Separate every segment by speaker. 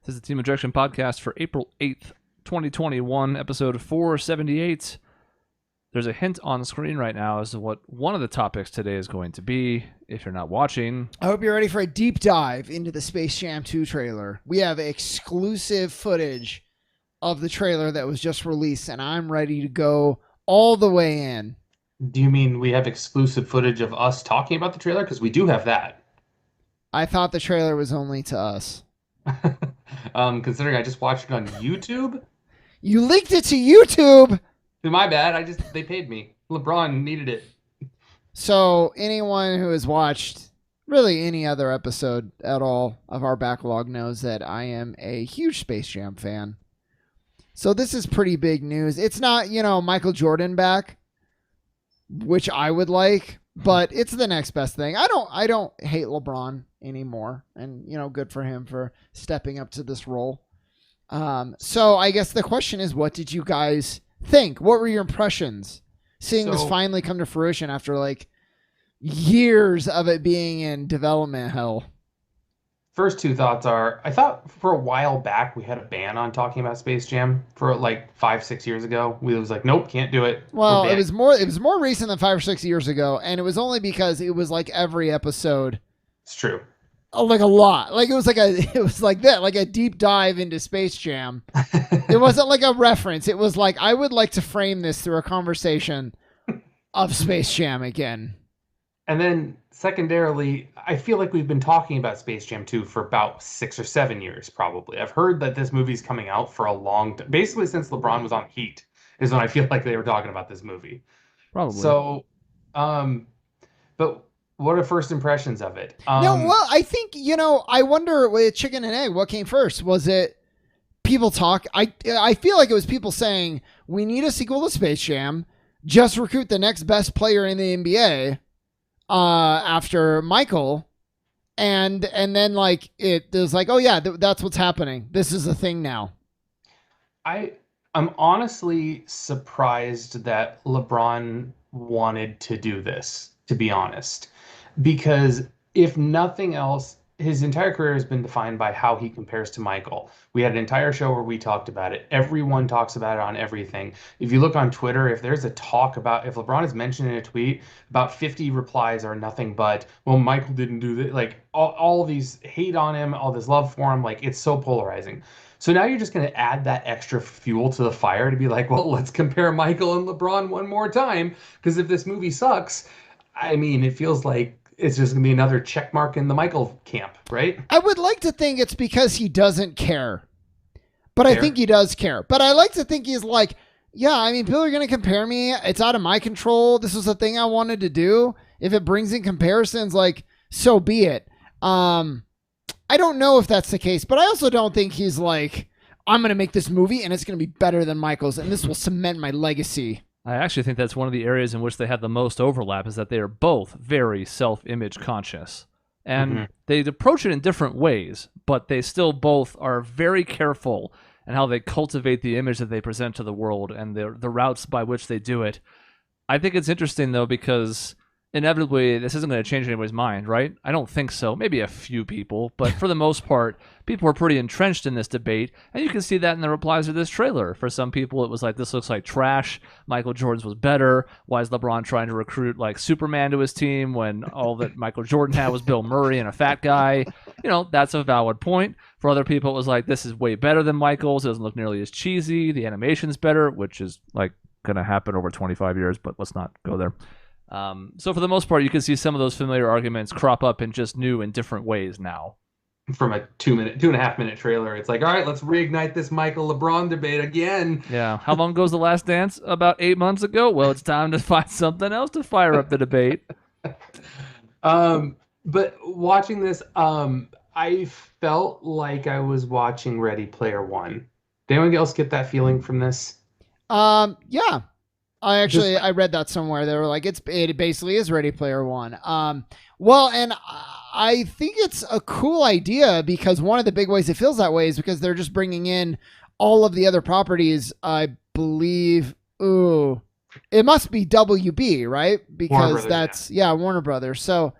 Speaker 1: This is the Team Objection podcast for April 8th, 2021, episode 478. There's a hint on the screen right now as to what one of the topics today is going to be. If you're not watching,
Speaker 2: I hope you're ready for a deep dive into the Space Jam 2 trailer. We have exclusive footage of the trailer that was just released, and I'm ready to go all the way in.
Speaker 3: Do you mean we have exclusive footage of us talking about the trailer? Because we do have that.
Speaker 2: I thought the trailer was only to us.
Speaker 3: Considering I just watched it on YouTube.
Speaker 2: You leaked it to YouTube!
Speaker 3: My bad. They paid me. LeBron needed it.
Speaker 2: So anyone who has watched really any other episode at all of our backlog knows that I am a huge Space Jam fan. So this is pretty big news. It's not, Michael Jordan back, which I would like, but it's the next best thing. I don't hate LeBron anymore, and good for him for stepping up to this role. So I guess the question is, what did you guys think? What were your impressions seeing this finally come to fruition after like years of it being in development hell?
Speaker 3: First two thoughts are, I thought for a while back we had a ban on talking about Space Jam for like 5-6 years ago. We was like, nope, can't do it.
Speaker 2: Well, it was more recent than 5 or 6 years ago, and it was only because it was like every episode.
Speaker 3: It's true.
Speaker 2: Like a lot. Like it was like that, like a deep dive into Space Jam. It wasn't like a reference. It was like, I would like to frame this through a conversation of Space Jam again.
Speaker 3: And then secondarily, I feel like we've been talking about Space Jam 2 for about 6 or 7 years, probably. I've heard that this movie's coming out for a long time. Basically, since LeBron was on Heat is when I feel like they were talking about this movie.
Speaker 1: Probably.
Speaker 3: So, but what are first impressions of it?
Speaker 2: I think, I wonder with chicken and egg, what came first? Was it people talk? I feel like it was people saying, we need a sequel to Space Jam. Just recruit the next best player in the NBA. After Michael, and then like it was like, oh yeah, that's what's happening. This is a thing now.
Speaker 3: I'm honestly surprised that LeBron wanted to do this, to be honest, because if nothing else, his entire career has been defined by how he compares to Michael. We had an entire show where we talked about it. Everyone talks about it on everything. If you look on Twitter, if there's a talk about, if LeBron is mentioned in a tweet, about 50 replies are nothing but, well, Michael didn't do that. Like all these hate on him, all this love for him, like it's so polarizing. So now you're just going to add that extra fuel to the fire to be like, well, let's compare Michael and LeBron one more time. Because if this movie sucks, I mean, it feels like it's just going to be another check mark in the Michael camp, right?
Speaker 2: I would like to think it's because he doesn't care. But I think he does care. But I like to think he's like, yeah, I mean, people are going to compare me. It's out of my control. This was the thing I wanted to do. If it brings in comparisons, like, so be it. I don't know if that's the case. But I also don't think he's like, I'm going to make this movie and it's going to be better than Michael's. And this will cement my legacy.
Speaker 1: I actually think that's one of the areas in which they have the most overlap, is that they are both very self-image conscious. And they approach it in different ways, but they still both are very careful in how they cultivate the image that they present to the world and the routes by which they do it. I think it's interesting, though, because inevitably this isn't going to change anybody's mind, right? I don't think so. Maybe a few people, but for the most part, people are pretty entrenched in this debate, and you can see that in the replies to this trailer. For some people, it was like, this looks like trash. Michael Jordan's was better. Why is LeBron trying to recruit like Superman to his team when all that Michael Jordan had was Bill Murray and a fat guy? That's a valid point. For other people, it was like, this is way better than Michael's. It doesn't look nearly as cheesy. The animation's better, which is like going to happen over 25 years, but let's not go there. So for the most part, you can see some of those familiar arguments crop up in just new and different ways now.
Speaker 3: From a 2.5 minute trailer, it's like, all right, let's reignite this Michael LeBron debate again.
Speaker 1: Yeah. How long goes The Last Dance? About 8 months ago. Well, it's time to find something else to fire up the debate.
Speaker 3: But watching this, I felt like I was watching Ready Player One. Did anyone else get that feeling from this?
Speaker 2: Yeah. I read that somewhere. They were like, it basically is Ready Player One. Well, and I think it's a cool idea because one of the big ways it feels that way is because they're just bringing in all of the other properties. I believe, it must be WB, right? Because Warner Brothers. Warner Brothers. So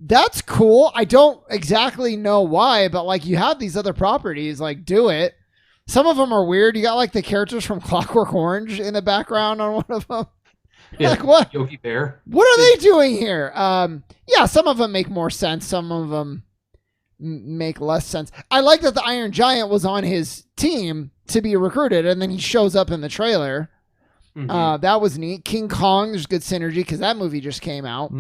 Speaker 2: That's cool. I don't exactly know why, but like you have these other properties, like do it. Some of them are weird. You got like the characters from Clockwork Orange in the background on one of them.
Speaker 3: Yeah,
Speaker 2: Like what?
Speaker 3: Yogi Bear.
Speaker 2: What are they doing here? Yeah, some of them make more sense. Some of them make less sense. I like that the Iron Giant was on his team to be recruited, and then he shows up in the trailer. That was neat. King Kong, there's good synergy because that movie just came out.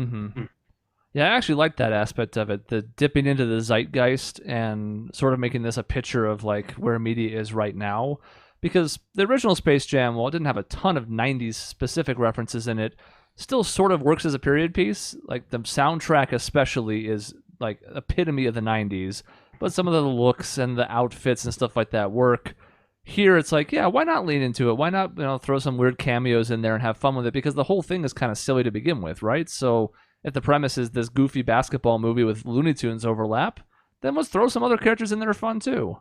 Speaker 1: Yeah, I actually like that aspect of it, the dipping into the zeitgeist and sort of making this a picture of like where media is right now. Because the original Space Jam, while it didn't have a ton of 90s specific references in it, still sort of works as a period piece. Like the soundtrack especially is like epitome of the 90s, but some of the looks and the outfits and stuff like that work. Here it's like, yeah, why not lean into it? Why not, throw some weird cameos in there and have fun with it? Because the whole thing is kind of silly to begin with, right? So if the premise is this goofy basketball movie with Looney Tunes overlap, then let's throw some other characters in that are fun too.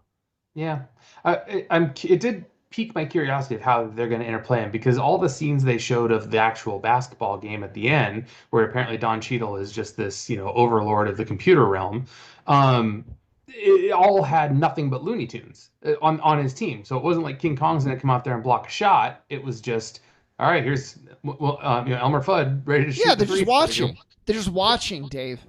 Speaker 3: Yeah, it did pique my curiosity of how they're going to interplay them, because all the scenes they showed of the actual basketball game at the end, where apparently Don Cheadle is just this, overlord of the computer realm, it all had nothing but Looney Tunes on his team. So it wasn't like King Kong's going to come out there and block a shot. It was just, all right, here's Elmer Fudd ready to shoot.
Speaker 2: Yeah, they're just watching. They're just watching, Dave.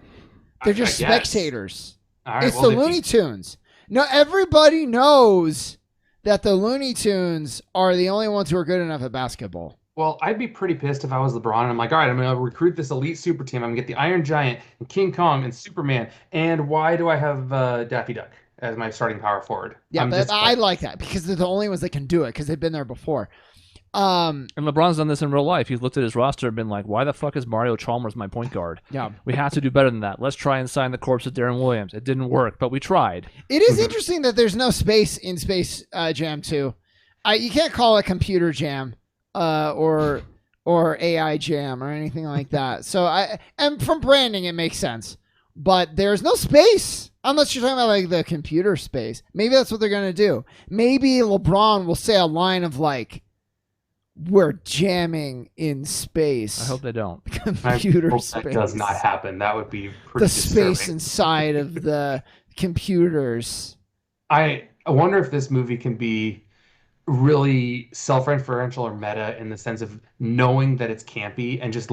Speaker 2: They're just spectators.
Speaker 3: All right,
Speaker 2: it's the Looney Tunes. No, everybody knows that the Looney Tunes are the only ones who are good enough at basketball.
Speaker 3: Well, I'd be pretty pissed if I was LeBron and I'm like, all right, I'm going to recruit this elite super team. I'm going to get the Iron Giant and King Kong and Superman. And why do I have Daffy Duck as my starting power forward?
Speaker 2: Yeah, I like that because they're the only ones that can do it because they've been there before.
Speaker 1: And LeBron's done this in real life. He's looked at his roster and been like, why the fuck is Mario Chalmers my point guard?
Speaker 2: Yeah.
Speaker 1: We have to do better than that. Let's try and sign the corpse of Darren Williams. It didn't work, but we tried.
Speaker 2: It is interesting that there's no space in Space Jam 2. You can't call it Computer Jam or AI Jam or anything like that. So and from branding, it makes sense. But there's no space unless you're talking about like the computer space. Maybe that's what they're going to do. Maybe LeBron will say a line of like, we're jamming in space.
Speaker 1: I hope they don't.
Speaker 2: Computer space.
Speaker 3: That does not happen. That would be pretty
Speaker 2: the
Speaker 3: disturbing.
Speaker 2: Space inside of the computers.
Speaker 3: I wonder if this movie can be really self-referential or meta in the sense of knowing that it's campy and just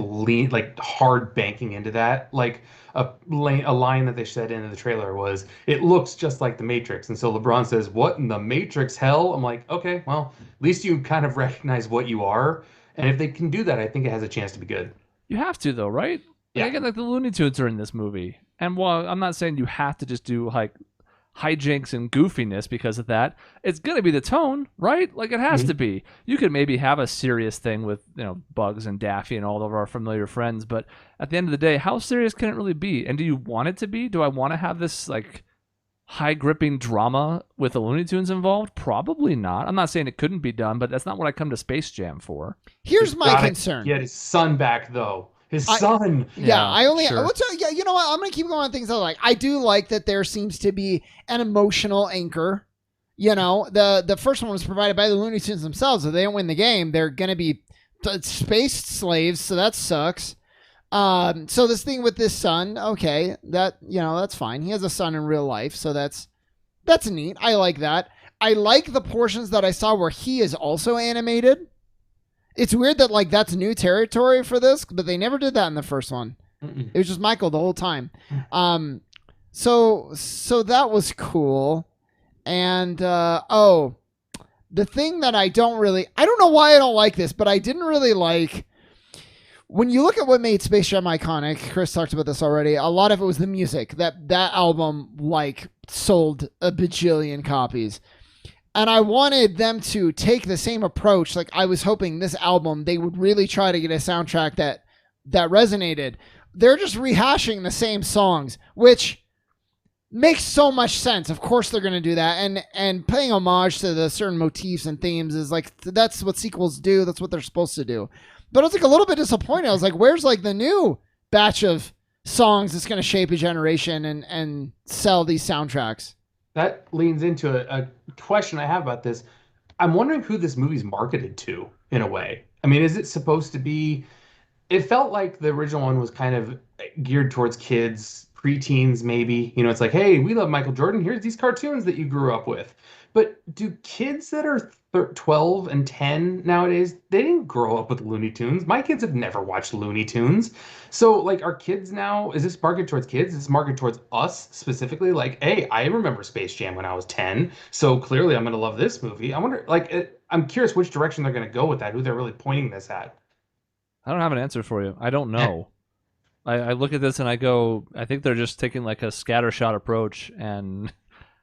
Speaker 3: hard banking into that. Like a line that they said in the trailer was, it looks just like the Matrix. And so LeBron says, what in the Matrix hell? I'm like, okay, well, at least you kind of recognize what you are. And if they can do that, I think it has a chance to be good.
Speaker 1: You have to though, right?
Speaker 3: Yeah.
Speaker 1: Again, like the Looney Tunes are in this movie. And while I'm not saying you have to just do like hijinks and goofiness because of that, it's going to be the tone, right? Like it has to be. You could maybe have a serious thing with, Bugs and Daffy and all of our familiar friends, but at the end of the day, how serious can it really be? And do you want it to be? Do I want to have this like high gripping drama with the Looney Tunes involved? Probably not. I'm not saying it couldn't be done, but that's not what I come to Space Jam for.
Speaker 2: Here's my concern.
Speaker 3: Get his son back though. His son.
Speaker 2: Sure. You know what? I'm going to keep going on things I like. I do like that there seems to be an emotional anchor. The first one was provided by the Looney Tunes themselves. If they don't win the game, they're going to be space slaves, so that sucks. So this thing with this son, okay, that's fine. He has a son in real life, so that's neat. I like that. I like the portions that I saw where he is also animated. It's weird that like that's new territory for this, but they never did that in the first one. It was just Michael the whole time. So that was cool. And the thing that I don't know why I don't like this, but I didn't really like when you look at what made Space Jam iconic. Chris talked about this already. A lot of it was the music. That album like sold a bajillion copies. And I wanted them to take the same approach. Like I was hoping this album, they would really try to get a soundtrack that resonated. They're just rehashing the same songs, which makes so much sense. Of course they're going to do that. And paying homage to the certain motifs and themes is like, that's what sequels do. That's what they're supposed to do. But I was like a little bit disappointed. I was like, where's like the new batch of songs that's going to shape a generation and sell these soundtracks?
Speaker 3: That leans into a question I have about this. I'm wondering who this movie's marketed to, in a way. I mean, is it supposed to be... It felt like the original one was kind of geared towards kids preteens maybe. It's like, hey, we love Michael Jordan. Here's these cartoons that you grew up with. But do kids that are 12 and 10 nowadays, they didn't grow up with Looney Tunes. My kids have never watched Looney Tunes. So, like, are kids now, is this marketed towards kids? Is this marketed towards us specifically? Like, hey, I remember Space Jam when I was 10, so clearly I'm going to love this movie. I wonder, like, I'm curious which direction they're going to go with that, who they're really pointing this at.
Speaker 1: I don't have an answer for you. I don't know. I look at this and I go, I think they're just taking like a scattershot approach and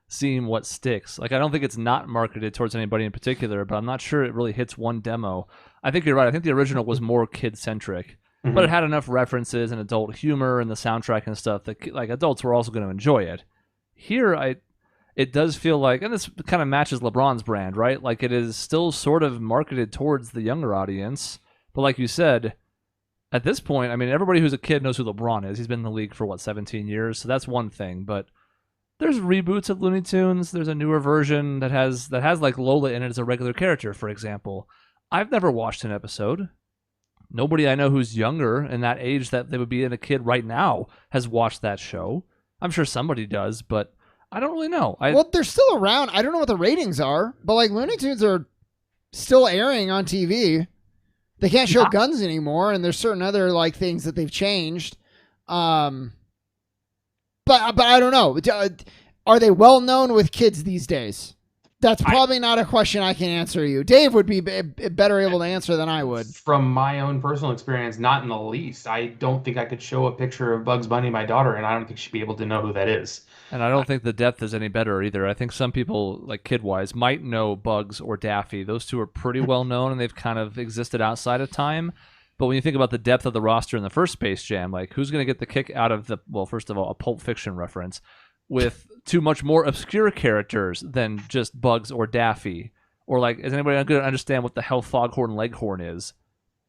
Speaker 1: seeing what sticks. Like, I don't think it's not marketed towards anybody in particular, but I'm not sure it really hits one demo. I think you're right. I think the original was more kid-centric, but it had enough references and adult humor and the soundtrack and stuff that like adults were also going to enjoy it. Here, it does feel like, and this kind of matches LeBron's brand, right? Like, it is still sort of marketed towards the younger audience, but like you said, at this point, I mean, everybody who's a kid knows who LeBron is. He's been in the league for, 17 years? So that's one thing. But there's reboots of Looney Tunes. There's a newer version that has like Lola in it as a regular character, for example. I've never watched an episode. Nobody I know who's younger in that age that they would be in a kid right now has watched that show. I'm sure somebody does, but I don't really know.
Speaker 2: Well, they're still around. I don't know what the ratings are, but like Looney Tunes are still airing on TV. They can't show guns anymore, and there's certain other like things that they've changed. But I don't know. Are they well known with kids these days? That's probably not a question I can answer you. Dave would be better able to answer than I would.
Speaker 3: From my own personal experience, not in the least. I don't think I could show a picture of Bugs Bunny to my daughter, and I don't think she'd be able to know who that is.
Speaker 1: And I don't think the depth is any better either. I think some people, like kid-wise, might know Bugs or Daffy. Those two are pretty well known, and they've kind of existed outside of time. But when you think about the depth of the roster in the first Space Jam, like, who's going to get the kick out of first of all, a Pulp Fiction reference with two much more obscure characters than just Bugs or Daffy? Or, like, is anybody going to understand what the hell Foghorn Leghorn is?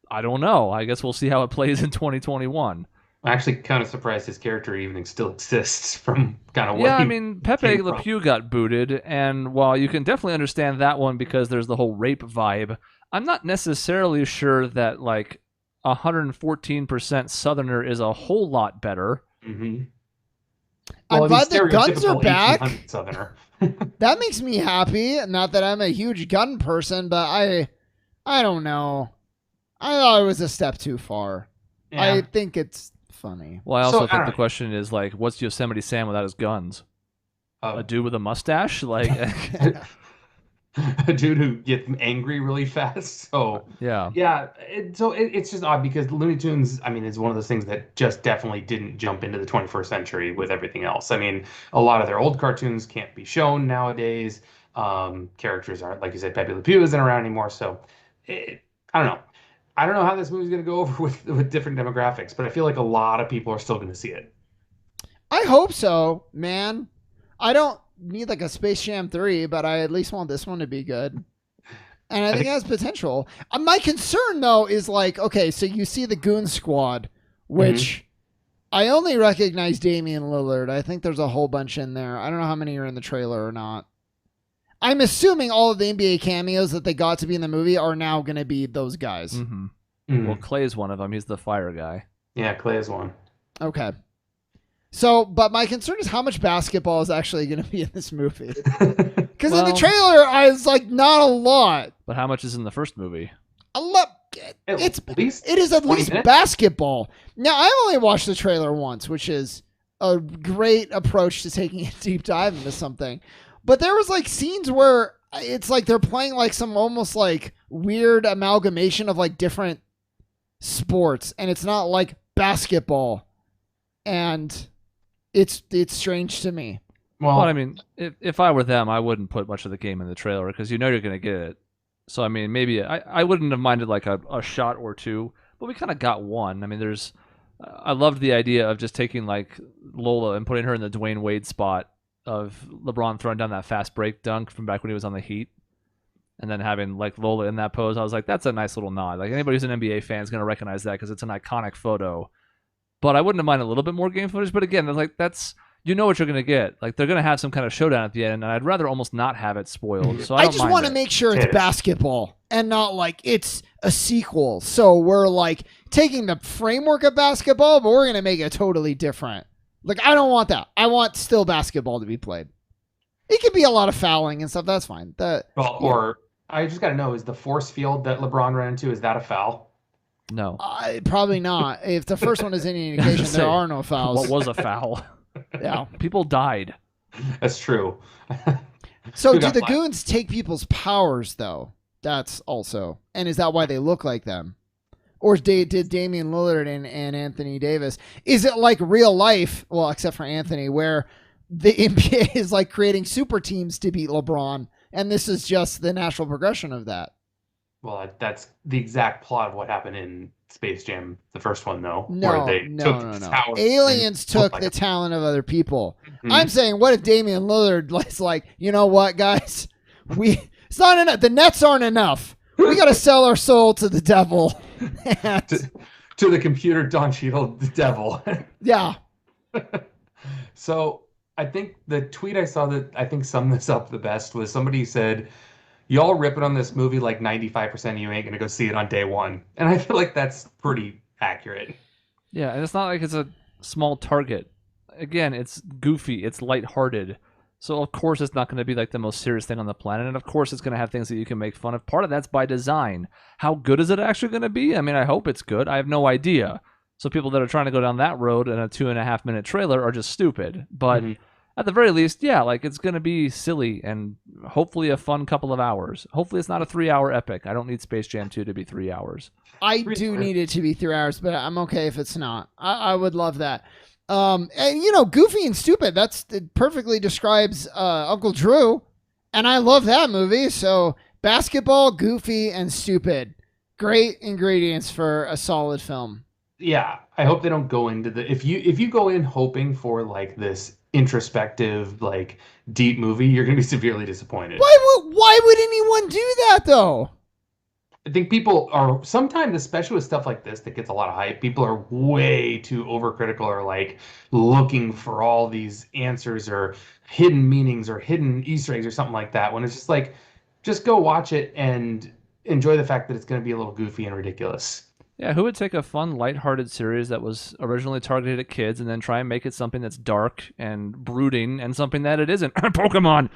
Speaker 1: I don't know. I guess we'll see how it plays in 2021.
Speaker 3: I'm actually kind of surprised his character even still exists from kind of what
Speaker 1: I mean, Pepe Le Pew got booted, and while you can definitely understand that one because there's the whole rape vibe, I'm not necessarily sure that, like, 114% Southerner is a whole lot better.
Speaker 3: Mm-hmm.
Speaker 2: I'm glad the guns are back.
Speaker 3: Southerner.
Speaker 2: That makes me happy. Not that I'm a huge gun person, but I don't know. I thought it was a step too far. Yeah. I think it's funny.
Speaker 1: Well, I also think the question is, like, what's Yosemite Sam without his guns? A dude with a mustache? Like,
Speaker 3: a dude who gets angry really fast. So
Speaker 1: yeah.
Speaker 3: It's just odd because Looney Tunes, I mean, is one of those things that just definitely didn't jump into the 21st century with everything else. I mean, a lot of their old cartoons can't be shown nowadays. Characters aren't, like you said, Pepe Le Pew isn't around anymore. So I don't know. I don't know how this movie's going to go over with different demographics, but I feel like a lot of people are still going to see it.
Speaker 2: I hope so, man. I don't need like a Space Jam 3, but I at least want this one to be good. And I think it has potential. My concern, though, is like, okay, so you see the Goon Squad, which I only recognize Damian Lillard. I think there's a whole bunch in there. I don't know how many are in the trailer or not. I'm assuming all of the NBA cameos that they got to be in the movie are now going to be those guys.
Speaker 1: Mm-hmm. Mm-hmm. Well, Clay's one of them. He's the fire guy.
Speaker 3: Yeah, Clay is one.
Speaker 2: Okay. So, but my concern is how much basketball is actually going to be in this movie. Because in the trailer, I was like, not a lot.
Speaker 1: But how much is in the first movie?
Speaker 2: A lot. It is at least basketball. Now, I only watched the trailer once, which is a great approach to taking a deep dive into something. But there was like scenes where it's like they're playing like some almost like weird amalgamation of like different sports, and it's not like basketball, and it's strange to me.
Speaker 1: Well, I mean, if I were them, I wouldn't put much of the game in the trailer because you know you're going to get it. So I mean, maybe I wouldn't have minded like a shot or two, but we kind of got one. I mean, I loved the idea of just taking like Lola and putting her in the Dwayne Wade spot of LeBron throwing down that fast break dunk from back when he was on the Heat, and then having like Lola in that pose. I was like, that's a nice little nod. Like anybody who's an NBA fan is going to recognize that because it's an iconic photo. But I wouldn't have minded a little bit more game footage. But again, that's you know what you're going to get. Like they're going to have some kind of showdown at the end, and I'd rather almost not have it spoiled. So I
Speaker 2: just want to make sure it's basketball and not like it's a sequel. So we're like taking the framework of basketball, but we're going to make it totally different. Like, I don't want that. I want still basketball to be played. It could be a lot of fouling and stuff. That's fine.
Speaker 3: Or I just got to know, is the force field that LeBron ran into, is that a foul?
Speaker 1: No.
Speaker 2: Probably not. If the first one is any indication, there are no fouls.
Speaker 1: What was a foul?
Speaker 2: Yeah.
Speaker 1: People died.
Speaker 3: That's true.
Speaker 2: So do the goons take people's powers, though? That's also. And is that why they look like them? Or did Damian Lillard and Anthony Davis? Is it like real life, well, except for Anthony, where the NBA is like creating super teams to beat LeBron, and this is just the natural progression of that?
Speaker 3: Well, that's the exact plot of what happened in Space Jam, the first one, though.
Speaker 2: No. Aliens took the talent of other people. Mm-hmm. I'm saying, what if Damian Lillard was like, you know what, guys? It's not enough. The Nets aren't enough. We got to sell our soul to the devil.
Speaker 3: to the computer Don Cheadle, the devil.
Speaker 2: Yeah.
Speaker 3: So I think the tweet I saw that I think summed this up the best was somebody said, y'all ripping on this movie like 95% of you ain't going to go see it on day one. And I feel like that's pretty accurate.
Speaker 1: Yeah, and it's not like it's a small target. Again, it's goofy. It's lighthearted. So, of course, it's not going to be like the most serious thing on the planet. And, of course, it's going to have things that you can make fun of. Part of that's by design. How good is it actually going to be? I mean, I hope it's good. I have no idea. So people that are trying to go down that road in a 2.5-minute trailer are just stupid. But at the very least, yeah, like it's going to be silly and hopefully a fun couple of hours. Hopefully it's not a 3-hour epic. I don't need Space Jam 2 to be 3 hours.
Speaker 2: I do need it to be 3 hours, but I'm okay if it's not. I would love that. And goofy and stupid, it perfectly describes Uncle Drew, and I love that movie. So basketball, goofy, and stupid, great ingredients for a solid film.
Speaker 3: Yeah, I hope they don't go into if you go in hoping for like this introspective, like deep movie, you're going to be severely disappointed.
Speaker 2: Why would anyone do that though?
Speaker 3: I think people are sometimes, especially with stuff like this that gets a lot of hype, people are way too overcritical or like looking for all these answers or hidden meanings or hidden Easter eggs or something like that. When it's just like, just go watch it and enjoy the fact that it's going to be a little goofy and ridiculous.
Speaker 1: Yeah, who would take a fun, lighthearted series that was originally targeted at kids and then try and make it something that's dark and brooding and something that it isn't? Pokemon.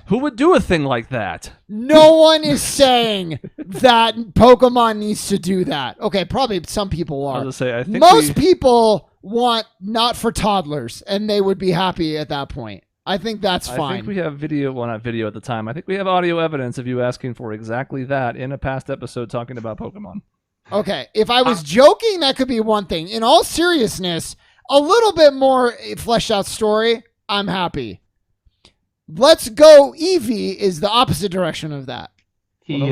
Speaker 1: Who would do a thing like that?
Speaker 2: No one is saying that Pokemon needs to do that. Okay, probably some people are.
Speaker 1: I think
Speaker 2: most people want not for toddlers, and they would be happy at that point. I think that's fine.
Speaker 1: I think we have not video at the time. I think we have audio evidence of you asking for exactly that in a past episode talking about Pokemon.
Speaker 2: Okay, if I was joking, that could be one thing. In all seriousness, a little bit more fleshed out story, I'm happy. Let's Go Eevee is the opposite direction of that.
Speaker 3: He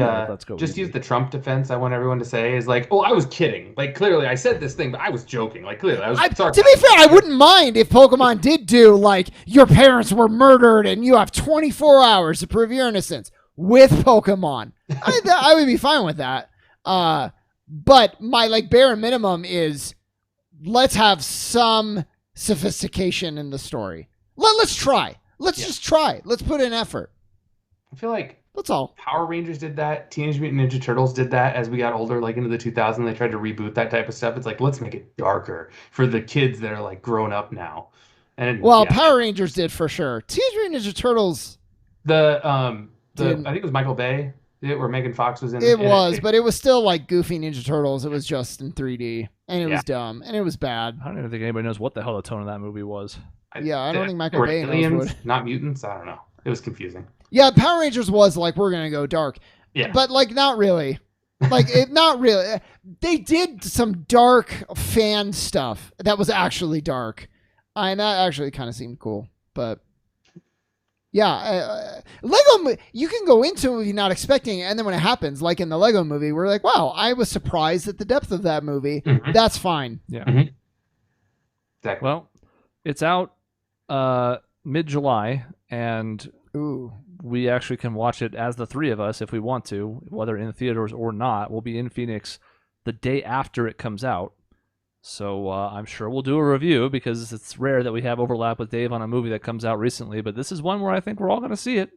Speaker 3: just used the Trump defense. I want everyone to say is like, oh, I was kidding. Like, clearly, I said this thing, but I was joking. Like, clearly, I was
Speaker 2: to be fair, I wouldn't mind if Pokemon did do, like, your parents were murdered and you have 24 hours to prove your innocence with Pokemon. I would be fine with that. But my bare minimum is let's have some sophistication in the story. Let's try. Let's just try. Let's put in effort.
Speaker 3: I feel like
Speaker 2: that's all.
Speaker 3: Power Rangers did that. Teenage Mutant Ninja Turtles did that as we got older, like into the 2000s. They tried to reboot that type of stuff. It's like, let's make it darker for the kids that are like grown up now. And
Speaker 2: Power Rangers did for sure. Teenage Mutant Ninja Turtles.
Speaker 3: I think it was Michael Bay. Where Megan Fox was in
Speaker 2: it. But it was still like goofy Ninja Turtles. It was just in 3D, and it was dumb, and it was bad.
Speaker 1: I don't even think anybody knows what the hell the tone of that movie was.
Speaker 2: I don't think Michael Bay knows what.
Speaker 3: Not mutants? I don't know. It was confusing.
Speaker 2: Yeah, Power Rangers was like, we're going to go dark.
Speaker 3: Yeah.
Speaker 2: But like, not really. Not really. They did some dark fan stuff that was actually dark. And that actually kind of seemed cool. But yeah, Lego, you can go into a movie not expecting it, and then when it happens, like in the Lego movie, we're like, wow, I was surprised at the depth of that movie. Mm-hmm. That's fine.
Speaker 1: Yeah.
Speaker 3: Mm-hmm. Exactly.
Speaker 1: Well, it's out mid-July, and we actually can watch it as the three of us if we want to, whether in theaters or not. We'll be in Phoenix the day after it comes out. So I'm sure we'll do a review because it's rare that we have overlap with Dave on a movie that comes out recently, but this is one where I think we're all going to see it.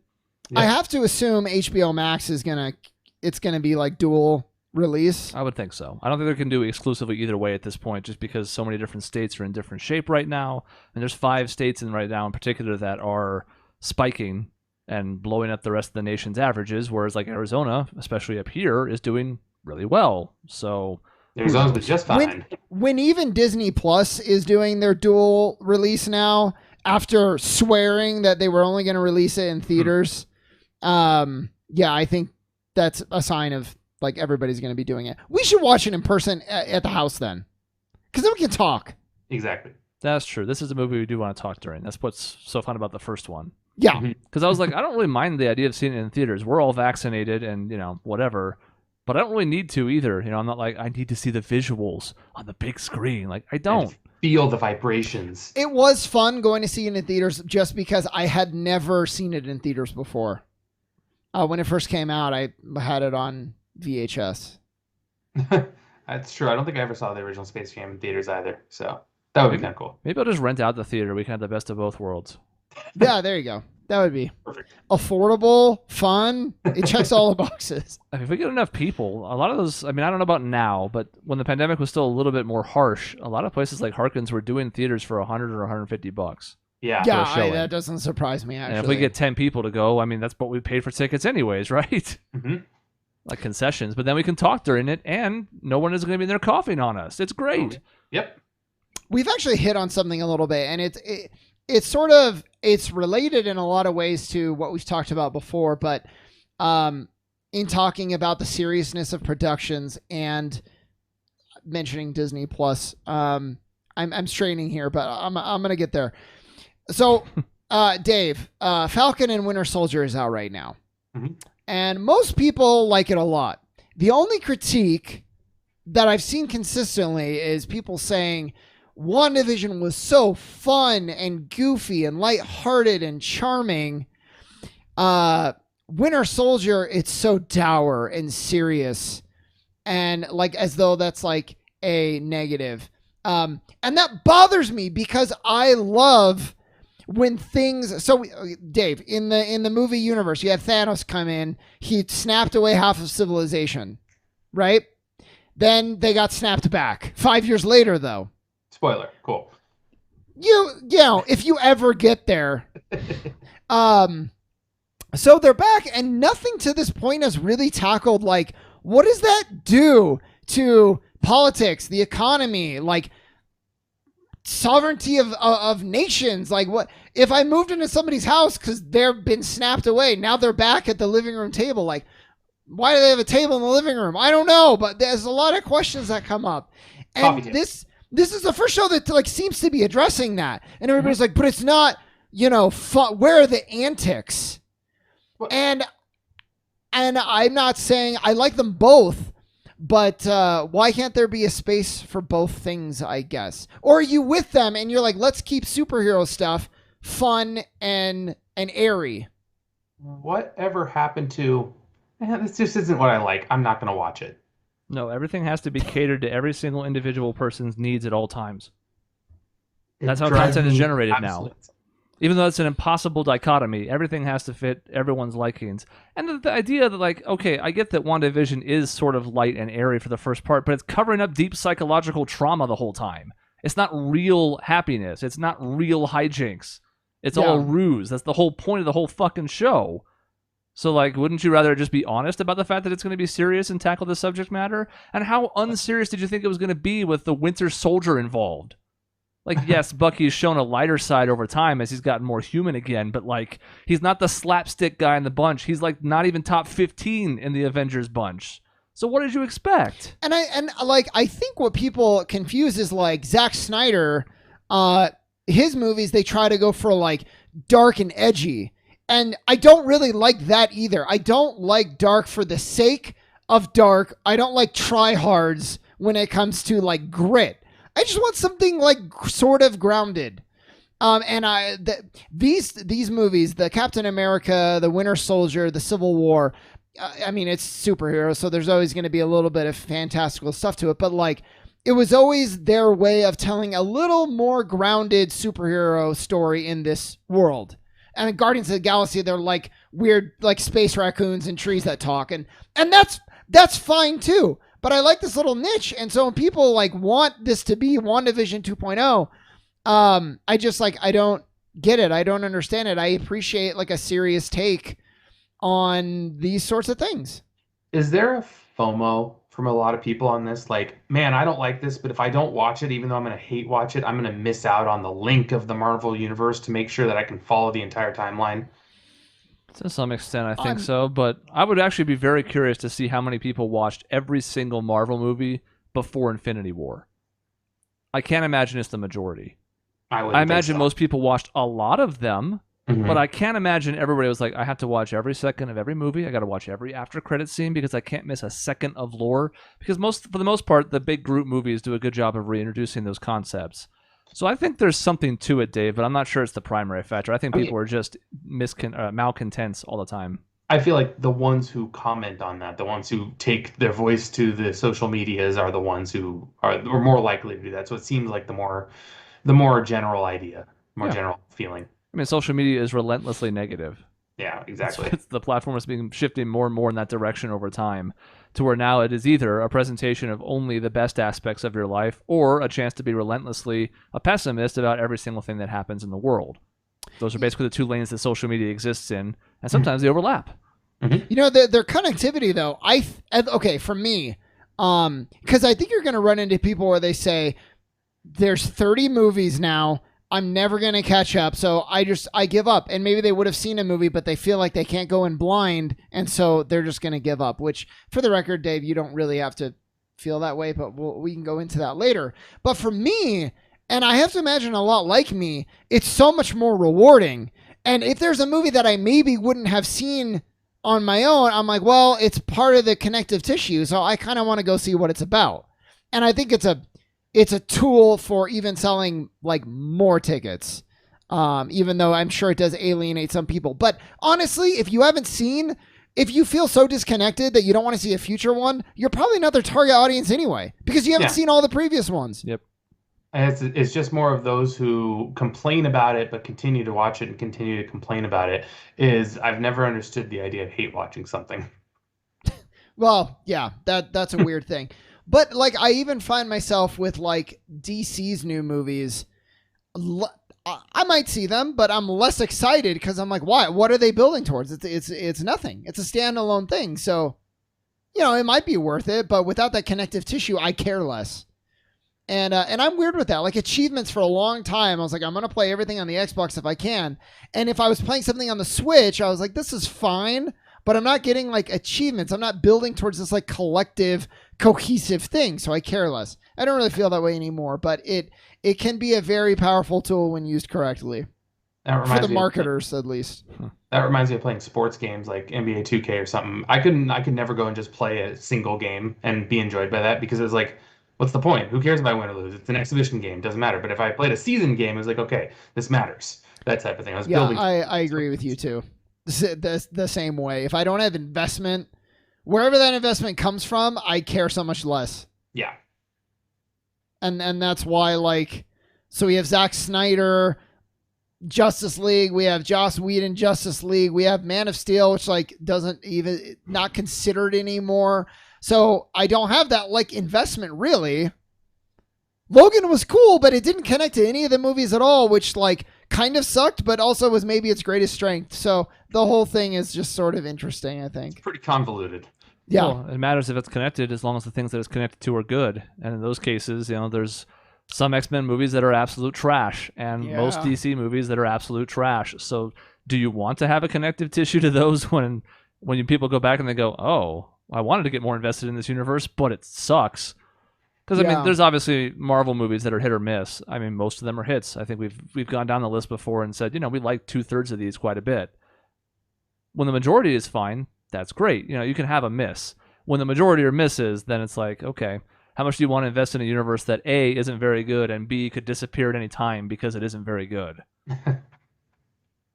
Speaker 2: Yeah. I have to assume HBO Max is going to be like dual release?
Speaker 1: I would think so. I don't think they can do exclusively either way at this point, just because so many different states are in different shape right now, and there's 5 states right now in particular that are spiking and blowing up the rest of the nation's averages, whereas like Arizona, especially up here, is doing really well. So
Speaker 3: Arizona's been just fine.
Speaker 2: When even Disney Plus is doing their dual release now, after swearing that they were only going to release it in theaters, yeah, I think that's a sign of like everybody's going to be doing it. We should watch it in person at the house then, because then we can talk.
Speaker 3: Exactly.
Speaker 1: That's true. This is a movie we do want to talk during. That's what's so fun about the first one.
Speaker 2: Yeah.
Speaker 1: Because I was like, I don't really mind the idea of seeing it in theaters. We're all vaccinated and, whatever. But I don't really need to either. I'm not like, I need to see the visuals on the big screen. Like, I don't.
Speaker 3: And feel the vibrations.
Speaker 2: It was fun going to see it in theaters just because I had never seen it in theaters before. When it first came out, I had it on VHS.
Speaker 3: That's true. I don't think I ever saw the original Space Jam in theaters either. So that would be kind of cool.
Speaker 1: Maybe I'll just rent out the theater. We can have the best of both worlds.
Speaker 2: Yeah, there you go. That would be
Speaker 3: Perfect.
Speaker 2: Affordable, fun. It checks all the boxes.
Speaker 1: If we get enough people, a lot of those, I don't know about now, but when the pandemic was still a little bit more harsh, a lot of places like Harkins were doing theaters for $100 or $150.
Speaker 3: Yeah.
Speaker 2: Yeah, that doesn't surprise me, actually.
Speaker 1: And if we get 10 people to go, that's what we paid for tickets anyways, right?
Speaker 3: Mm-hmm.
Speaker 1: Like concessions. But then we can talk during it, and no one is going to be there coughing on us. It's great.
Speaker 3: Yep.
Speaker 2: We've actually hit on something a little bit, and it's sort of, it's related in a lot of ways to what we've talked about before, but in talking about the seriousness of productions and mentioning Disney Plus, I'm straining here, but I'm going to get there. So, Dave, Falcon and Winter Soldier is out right now.
Speaker 3: Mm-hmm.
Speaker 2: And most people like it a lot. The only critique that I've seen consistently is people saying WandaVision was so fun and goofy and lighthearted and charming. Winter Soldier, it's so dour and serious and like as though that's like a negative. And that bothers me because I love when things, so Dave, in the movie universe, you have Thanos come in, he snapped away half of civilization, right? Then they got snapped back 5 years later, though.
Speaker 3: Spoiler. Cool.
Speaker 2: If you ever get there. So they're back, and nothing to this point has really tackled, like, what does that do to politics, the economy, like, sovereignty of nations? Like, what if I moved into somebody's house because they've been snapped away, now they're back at the living room table? Like, why do they have a table in the living room? I don't know, but there's a lot of questions that come up, and this is the first show that like seems to be addressing that, and everybody's like, but it's not, fun. Where are the antics? What? And I'm not saying I like them both, but why can't there be a space for both things, I guess? Or are you with them and you're like, let's keep superhero stuff fun and airy?
Speaker 3: Whatever happened to, this just isn't what I like. I'm not going to watch it.
Speaker 1: No, everything has to be catered to every single individual person's needs at all times. That's how content is generated now. Even though it's an impossible dichotomy, everything has to fit everyone's likings. And the idea that, like, okay, I get that WandaVision is sort of light and airy for the first part, but it's covering up deep psychological trauma the whole time. It's not real happiness. It's not real hijinks. It's all a ruse. That's the whole point of the whole fucking show. So, like, wouldn't you rather just be honest about the fact that it's going to be serious and tackle the subject matter? And how unserious did you think it was going to be with the Winter Soldier involved? Like, yes, Bucky's shown a lighter side over time as he's gotten more human again, but, like, he's not the slapstick guy in the bunch. He's, like, not even top 15 in the Avengers bunch. So what did you expect? And
Speaker 2: I think what people confuse is, like, Zack Snyder, his movies, they try to go for, like, dark and edgy. And I don't really like that either. I don't like dark for the sake of dark. I don't like tryhards when it comes to, like, grit. I just want something like sort of grounded. These movies, the Captain America, the Winter Soldier, the Civil War, it's superheroes, so there's always going to be a little bit of fantastical stuff to it. But like, it was always their way of telling a little more grounded superhero story in this world. And in Guardians of the Galaxy, they're like weird, like space raccoons and trees that talk, and that's that's fine too. But I like this little niche, and so when people like want this to be WandaVision 2.0, I just like I don't get it. I don't understand it. I appreciate like a serious take on these sorts of things.
Speaker 3: Is there a FOMO from a lot of people on this? Like, man, I don't like this, but if I don't watch it, even though I'm going to hate watch it, I'm going to miss out on the link of the Marvel universe to make sure that I can follow the entire timeline.
Speaker 1: To some extent, I think so, but I would actually be very curious to see how many people watched every single Marvel movie before Infinity War. I can't imagine it's the majority. I imagine most people watched a lot of them, but I can't imagine everybody was like, I have to watch every second of every movie. I got to watch every after credit scene because I can't miss a second of lore. Because for the most part, the big group movies do a good job of reintroducing those concepts. So I think there's something to it, Dave, but I'm not sure it's the primary factor. I think people are just malcontents all the time.
Speaker 3: I feel like the ones who comment on that, the ones who take their voice to the social medias, are the ones who are more likely to do that. So it seems like the more general idea, general feeling.
Speaker 1: I mean, social media is relentlessly negative.
Speaker 3: Yeah, exactly.
Speaker 1: The platform is being shifting more and more in that direction over time, to where now it is either a presentation of only the best aspects of your life or a chance to be relentlessly a pessimist about every single thing that happens in the world. Those are basically the two lanes that social media exists in, and sometimes they overlap.
Speaker 2: You know, their connectivity, though, for me, because I think you're going to run into people where they say, there's 30 movies now, I'm never going to catch up, so I give up. And maybe they would have seen a movie, but they feel like they can't go in blind, and so they're just going to give up, which, for the record, Dave, you don't really have to feel that way, but we can go into that later. But for me, and I have to imagine a lot like me, it's so much more rewarding. And if there's a movie that I maybe wouldn't have seen on my own, I'm like, well, it's part of the connective tissue, so I kind of want to go see what it's about. And I think it's a tool for even selling like more tickets, even though I'm sure it does alienate some people. But honestly, if you feel so disconnected that you don't want to see a future one, you're probably not their target audience anyway, because you haven't seen all the previous ones.
Speaker 1: Yep.
Speaker 3: And it's just more of those who complain about it, but continue to watch it and continue to complain about it. I've never understood the idea of hate watching something.
Speaker 2: Well, yeah, that's a weird thing. But like, I even find myself with like DC's new movies. I might see them, but I'm less excited because I'm like, why? What are they building towards? It's nothing. It's a standalone thing. So, you know, it might be worth it, but without that connective tissue, I care less. And I'm weird with that. Like achievements for a long time, I was like, I'm gonna play everything on the Xbox if I can. And if I was playing something on the Switch, I was like, this is fine, but I'm not getting like achievements. I'm not building towards this like collective, cohesive thing. So I care less. I don't really feel that way anymore, but it can be a very powerful tool when used correctly. For the marketers, at least.
Speaker 3: That reminds me of playing sports games like NBA 2K or something. I could never go and just play a single game and be enjoyed by that, because it was like, what's the point? Who cares if I win or lose? It's an exhibition game. Doesn't matter. But if I played a season game, it was like, okay, this matters. That type of thing.
Speaker 2: I agree with you too. The same way. If I don't have investment, wherever that investment comes from, I care so much less.
Speaker 3: Yeah.
Speaker 2: And that's why, like, so we have Zack Snyder, Justice League. We have Joss Whedon, Justice League. We have Man of Steel, which like doesn't even not considered anymore. So I don't have that like investment really. Logan was cool, but it didn't connect to any of the movies at all, which like kind of sucked, but also was maybe its greatest strength. So the whole thing is just sort of interesting, I think.
Speaker 3: It's pretty convoluted.
Speaker 2: Yeah.
Speaker 1: Well, it matters if it's connected as long as the things that it's connected to are good. And in those cases, you know, there's some X-Men movies that are absolute trash and most DC movies that are absolute trash. So do you want to have a connective tissue to those when people go back and they go, oh, I wanted to get more invested in this universe, but it sucks. Because, I mean, there's obviously Marvel movies that are hit or miss. I mean, most of them are hits. I think we've gone down the list before and said, you know, we like 2/3 of these quite a bit. When the majority is fine, that's great. You know, you can have a miss. When the majority are misses, then it's like, okay, how much do you want to invest in a universe that A, isn't very good, and B, could disappear at any time because it isn't very good?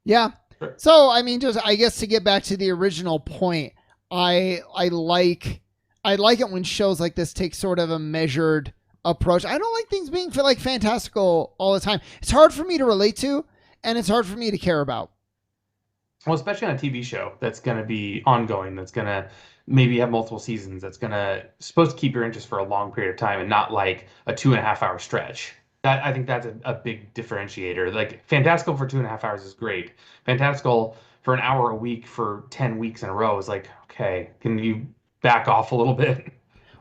Speaker 2: Yeah. So, I mean, just I guess to get back to the original point, I like it when shows like this take sort of a measured approach. I don't like things being like fantastical all the time. It's hard for me to relate to, and it's hard for me to care about.
Speaker 3: Well, especially on a TV show that's going to be ongoing, that's going to maybe have multiple seasons that's gonna supposed to keep your interest for a long period of time and not like a 2.5 hour stretch. That I think that's a big differentiator. Like Fantastical for 2.5 hours is great. Fantastical for an hour a week for 10 weeks in a row is like, okay, can you back off a little bit?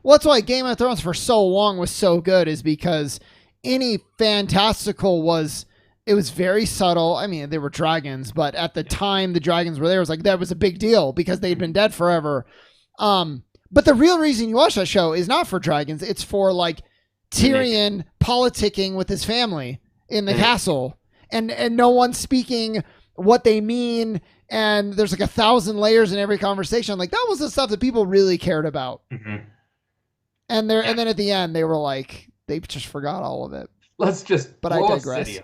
Speaker 2: Well, that's why Game of Thrones for so long was so good, is because any fantastical was, it was very subtle. I mean, they were dragons, but at the time the dragons were there, it was like that was a big deal because they'd been dead forever. But the real reason you watch that show is not for dragons. It's for like Tyrion politicking with his family in the castle, and no one speaking what they mean. And there's like 1,000 layers in every conversation. Like that was the stuff that people really cared about.
Speaker 3: Mm-hmm.
Speaker 2: And then at the end they were like, they just forgot all of it.
Speaker 3: Let's just
Speaker 2: But I digress.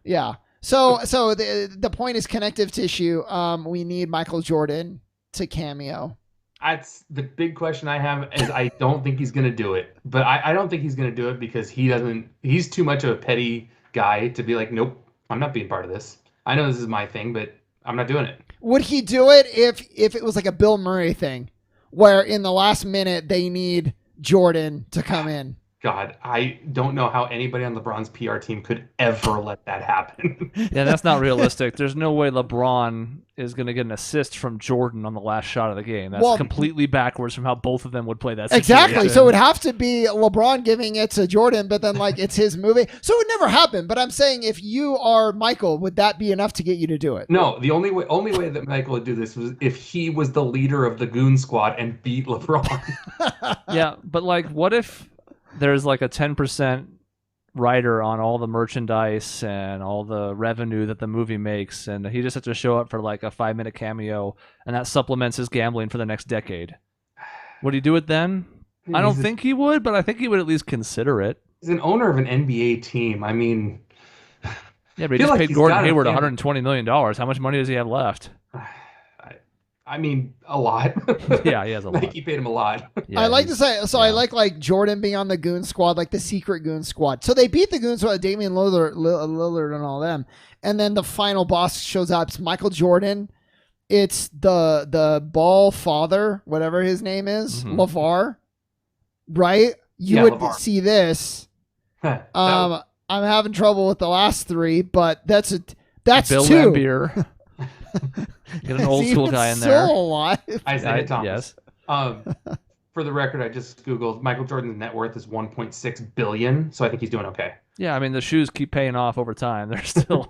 Speaker 2: Yeah. So the point is connective tissue. We need Michael Jordan to cameo.
Speaker 3: That's the big question I have is I don't think he's going to do it. But I don't think he's going to do it because he's too much of a petty guy to be like, nope, I'm not being part of this. I know this is my thing, but I'm not doing it.
Speaker 2: Would he do it if it was like a Bill Murray thing where in the last minute they need Jordan to come in?
Speaker 3: God, I don't know how anybody on LeBron's PR team could ever let that happen.
Speaker 1: Yeah, that's not realistic. There's no way LeBron is going to get an assist from Jordan on the last shot of the game. That's completely backwards from how both of them would play that situation.
Speaker 2: Exactly. So it would have to be LeBron giving it to Jordan, but then like it's his movie. So it would never happen. But I'm saying if you are Michael, would that be enough to get you to do it?
Speaker 3: No, the only way that Michael would do this was if he was the leader of the Goon Squad and beat LeBron.
Speaker 1: Yeah, but like what if there's like a 10% writer on all the merchandise and all the revenue that the movie makes, and he just has to show up for like a 5-minute cameo, and that supplements his gambling for the next decade. Would he do it then? I don't think he would, but I think he would at least consider it.
Speaker 3: He's an owner of an NBA team. I mean,
Speaker 1: yeah, but he just paid Gordon Hayward $120 million. How much money does he have left?
Speaker 3: I mean, a lot.
Speaker 1: Yeah, he has a lot.
Speaker 3: He paid him a lot.
Speaker 2: Yeah, I like to say, so yeah. I like Jordan being on the Goon Squad, like the secret Goon Squad. So they beat the Goon Squad, Damian Lillard and all them. And then the final boss shows up. It's Michael Jordan. It's the ball father, whatever his name is, LeVar. Right? You would LeVar. See this. I'm having trouble with the last three, but that's
Speaker 1: Bill
Speaker 2: two.
Speaker 1: Laimbeer. Get an old school guy in there.
Speaker 2: Still alive.
Speaker 3: Isaiah Thomas.
Speaker 1: Yes.
Speaker 3: For the record, I just Googled Michael Jordan's net worth is $1.6 billion, so I think he's doing okay.
Speaker 1: Yeah, I mean the shoes keep paying off over time. They're still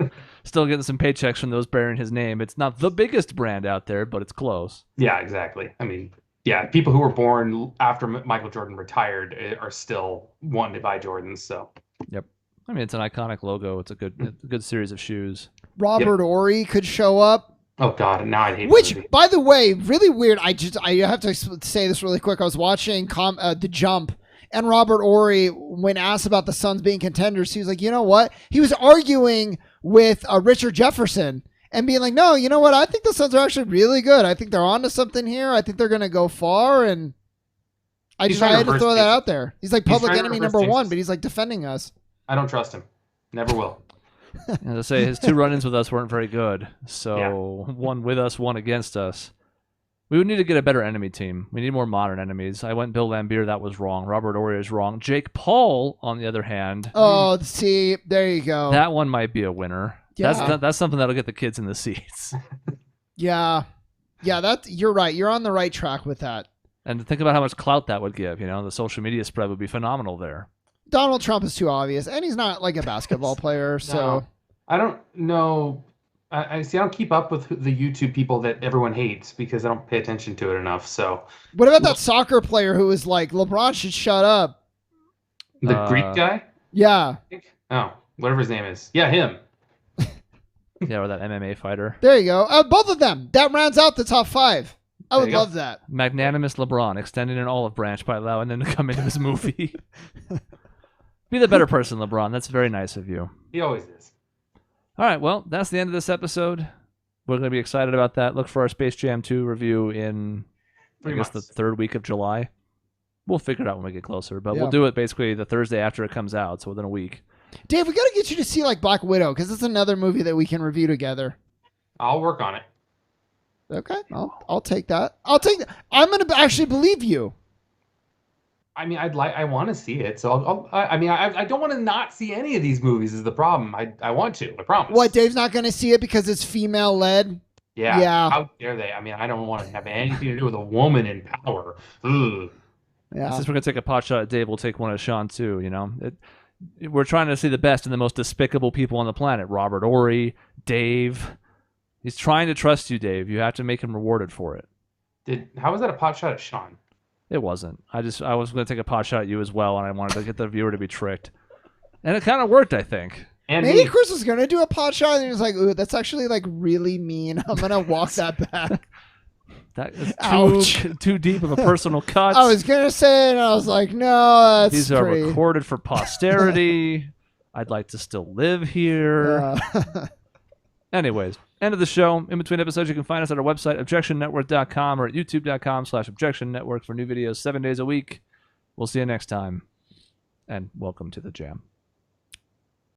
Speaker 1: getting some paychecks from those bearing his name. It's not the biggest brand out there, but it's close.
Speaker 3: Yeah, exactly. I mean, yeah, people who were born after Michael Jordan retired are still wanting to buy Jordans. So.
Speaker 1: Yep. I mean, it's an iconic logo. It's a good series of shoes.
Speaker 2: Robert Horry could show up.
Speaker 3: Oh God! Now I hate.
Speaker 2: Which, by the way, really weird. I have to say this really quick. I was watching The Jump, and Robert Horry, when asked about the Suns being contenders, he was like, you know what? He was arguing with Richard Jefferson and being like, no, you know what? I think the Suns are actually really good. I think they're onto something here. I think they're going to go far. And I had to throw that out there. He's like public enemy number one, but he's like defending us.
Speaker 3: I don't trust him. Never will.
Speaker 1: As I say, his 2 run-ins with us weren't very good. So one with us, one against us. We would need to get a better enemy team. We need more modern enemies. I went Bill Laimbeer. That was wrong. Robert Horry is wrong. Jake Paul, on the other hand.
Speaker 2: Oh, see, there you go.
Speaker 1: That one might be a winner. Yeah. That's something that'll get the kids in the seats.
Speaker 2: Yeah. Yeah, you're right. You're on the right track with that.
Speaker 1: And think about how much clout that would give. The social media spread would be phenomenal there.
Speaker 2: Donald Trump is too obvious, and he's not like a basketball player. So
Speaker 3: no, I don't know. I see. I don't keep up with the YouTube people that everyone hates because I don't pay attention to it enough. So
Speaker 2: what about that soccer player who was like, LeBron should shut up?
Speaker 3: The Greek guy?
Speaker 2: Yeah.
Speaker 3: Oh, whatever his name is. Yeah, him.
Speaker 1: Yeah, or that MMA fighter.
Speaker 2: There you go. Both of them. That rounds out the top 5. I would love that.
Speaker 1: Magnanimous LeBron extending an olive branch by allowing them to come into his movie. Be the better person, LeBron. That's very nice of you.
Speaker 3: He always is.
Speaker 1: All right, well, that's the end of this episode. We're going to be excited about that. Look for our Space Jam 2 review in, I guess, the 3rd week of July. We'll figure it out when we get closer, but we'll do it basically the Thursday after it comes out, so within a week.
Speaker 2: Dave, we got to get you to see like Black Widow, because it's another movie that we can review together.
Speaker 3: I'll work on it.
Speaker 2: Okay, I'll take that. I'll take that. I'm gonna actually believe you.
Speaker 3: I mean, I want to see it. So I don't want to not see any of these movies. Is the problem? I want to. I promise.
Speaker 2: What? Dave's not gonna see it because it's female led.
Speaker 3: Yeah. How dare they? I mean, I don't want to have anything to do with a woman in power. Ugh.
Speaker 2: Yeah.
Speaker 1: Since we're gonna take a pot shot at Dave, we'll take one at Shaun too. We're trying to see the best and the most despicable people on the planet. Robert Horry, Dave. He's trying to trust you, Dave. You have to make him rewarded for it.
Speaker 3: How was that a pot shot at Shaun?
Speaker 1: It wasn't. I was going to take a pot shot at you as well, and I wanted to get the viewer to be tricked. And it kind of worked, I think.
Speaker 3: And
Speaker 2: maybe Chris was going to do a pot shot, and he was like, ooh, that's actually like really mean. I'm going to walk that back.
Speaker 1: That is too deep of a personal cut.
Speaker 2: I was going to say it, and I was like, no, that's
Speaker 1: These are recorded for posterity. I'd like to still live here. Anyways, end of the show. In between episodes, you can find us at our website, objectionnetwork.com, or at youtube.com/objectionnetwork for new videos 7 days a week. We'll see you next time, and welcome to the jam.